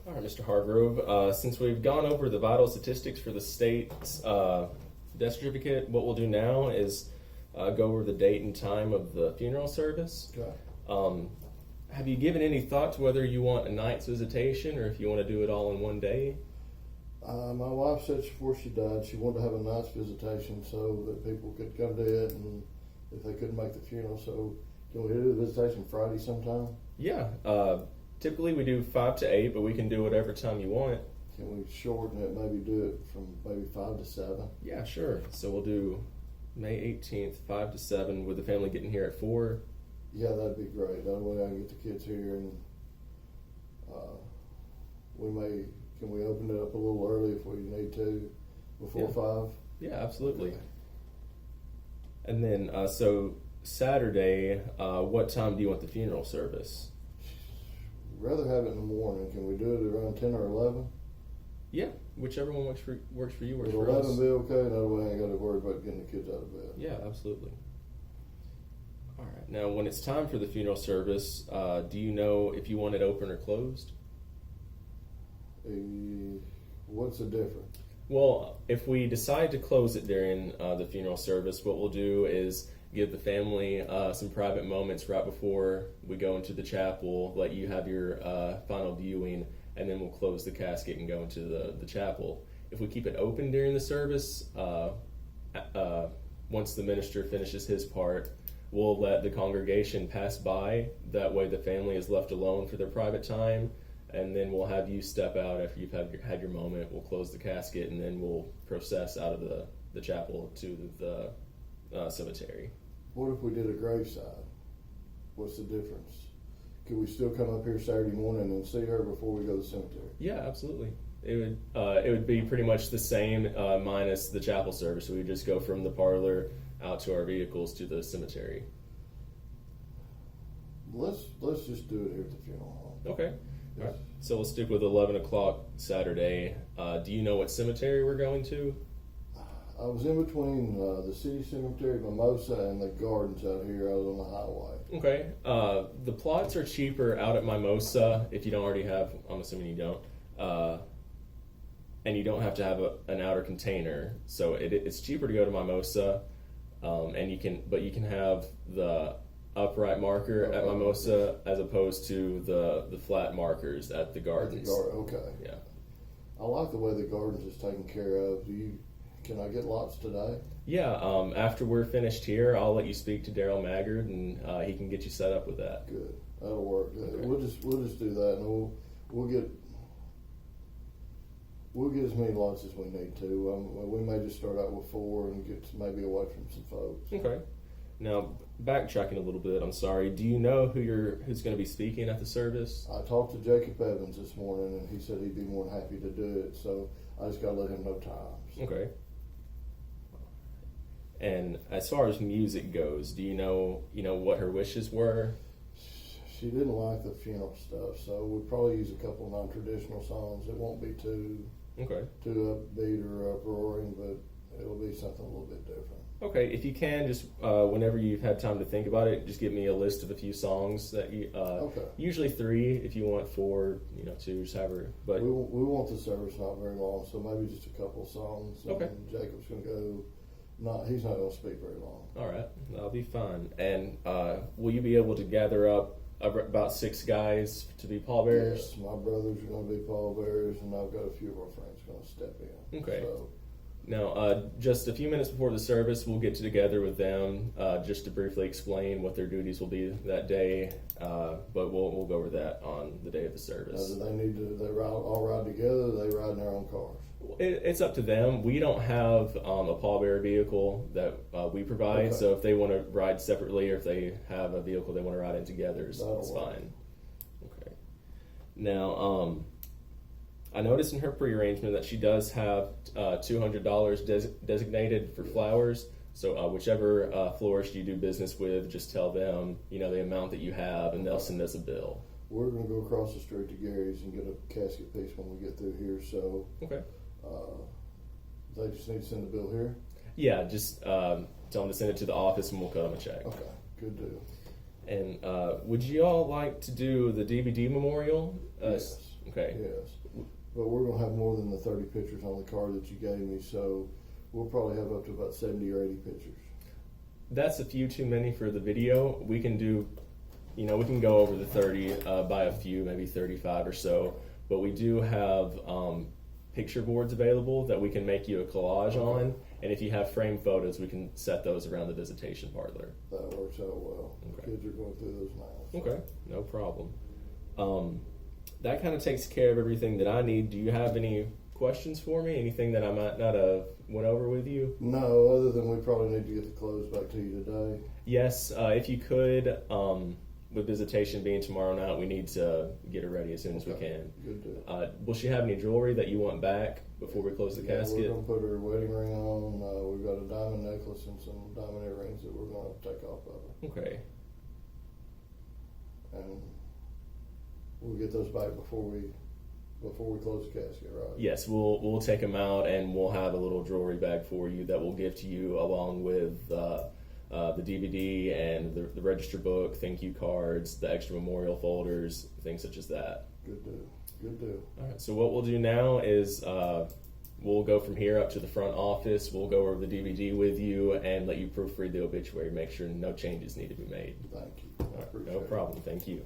All right, Mr. Hargrove. Since we've gone over the vital statistics for the state's death certificate, what we'll do now is go over the date and time of the funeral service. Okay. Have you given any thought to whether you want a night's visitation or if you want to do it all in one day? My wife said before she died she wanted to have a night's visitation so that people could come to it, and if they couldn't make the funeral. So can we do the visitation Friday sometime? Yeah. Typically we do 5 to 8, but we can do whatever time you want. Can we shorten it, maybe do it from maybe 5 to 7? Yeah, sure. So we'll do May 18th, 5 to 7, with the family getting here at 4. Yeah, that'd be great. That way I can get the kids here, and can we open it up a little early if we need to, before 5? Yeah, absolutely. And then, so Saturday, what time do you want the funeral service? Rather have it in the morning. Can we do it around 10 or 11? Yeah, whichever one works for you works Would for 11 us. be okay? That way I ain't got to worry about getting the kids out of bed. Yeah, absolutely. All right. Now, when it's time for the funeral service, do you know if you want it open or closed? What's the difference? Well, if we decide to close it during the funeral service, what we'll do is give the family some private moments right before we go into the chapel, let you have your final viewing, and then we'll close the casket and go into the chapel. If we keep it open during the service, once the minister finishes his part, we'll let the congregation pass by. That way the family is left alone for their private time, and then we'll have you step out after you've had your moment. We'll close the casket, and then we'll process out of the chapel to the cemetery. What if we did a graveside? What's the difference? Could we still come up here Saturday morning and see her before we go to the cemetery? Yeah, absolutely. It would be pretty much the same minus the chapel service. We would just go from the parlor out to our vehicles to the cemetery. Let's just do it here at the funeral home. Okay. Yes. All right. So we'll stick with 11 o'clock Saturday. Do you know what cemetery we're going to? I was in between the city cemetery, Mimosa, and the gardens out here out on the highway. Okay. The plots are cheaper out at Mimosa if you don't already have. I'm assuming you don't. And you don't have to have an outer container, so it's cheaper to go to Mimosa. And you can have the upright marker at Mimosa as opposed to the flat markers at the gardens. Okay. Yeah. I like the way the gardens is taken care of. Can I get lots today? Yeah. After we're finished here, I'll let you speak to Daryl Maggard, and he can get you set up with that. Good. That'll work. Good. Okay. We'll just do that, and we'll get as many lots as we need to. We may just start out with 4 and get maybe away from some folks. Okay. Now, backtracking a little bit, I'm sorry. Do you know who's going to be speaking at the service? I talked to Jacob Evans this morning, and he said he'd be more than happy to do it. So I just got to let him know times. Okay. And as far as music goes, do you know what her wishes were? She didn't like the funeral stuff, so we'll probably use a couple of non-traditional songs. It won't be too upbeat or uproaring, but it'll be something a little bit different. Okay, if you can, just whenever you've had time to think about it, just give me a list of a few songs that you. Okay. Usually 3. If you want 4, 2, just have her. But we want the service not very long, so maybe just a couple of songs. Okay. And Jacob's going to go. He's not going to speak very long. All right, that'll be fine. And will you be able to gather up about 6 guys to be pallbearers? Yes, my brothers are going to be pallbearers, and I've got a few of our friends going to step in. Okay. So, now, just a few minutes before the service, we'll get together with them just to briefly explain what their duties will be that day. But we'll go over that on the day of the service. do they need to? They all ride together? Or they ride in their own cars? It's up to them. We don't have a pallbearer vehicle that we provide, Okay. so if they want to ride separately or if they have a vehicle they want to ride in together, it's That'll work. fine. Okay. Now, I noticed in her pre-arrangement that she does have $200 designated for flowers. So whichever florist you do business with, just tell them the amount that you have, and they'll send us a bill. We're going to go across the street to Gary's and get a casket piece when we get through here. So Okay. they just need to send the bill here. Yeah, just tell them to send it to the office, and we'll cut them a check. Okay, good deal. And would you all like to do the DVD memorial? Yes. Okay. Yes. But we're going to have more than the 30 pictures on the card that you gave me, so we'll probably have up to about 70 or 80 pictures. That's a few too many for the video. We can do, we can go over the 30 by a few, maybe 35 or so. But we do have picture boards available that we can make you a collage on. And if you have framed photos, we can set those around the visitation parlor. That works out well. Okay. Kids are going through those now. So. Okay, no problem. That kind of takes care of everything that I need. Do you have any questions for me? Anything that I might not have went over with you? No, other than we probably need to get the clothes back to you today. Yes, if you could, with visitation being tomorrow night, we need to get her ready as soon as we can. Good deal. Will she have any jewelry that you want back before we close the casket? We're going to put her wedding ring on. We've got a diamond necklace and some diamond earrings that we're going to take off of her. Okay. And we'll get those back before we close the casket, right? Yes, we'll take them out, and we'll have a little jewelry bag for you that we'll give to you along with the DVD and the register book, thank you cards, the extra memorial folders, things such as that. Good deal. Good deal. All right. So what we'll do now is we'll go from here up to the front office. We'll go over the DVD with you and let you proofread the obituary. Make sure no changes need to be made. Thank you. I appreciate No it. problem. Thank you.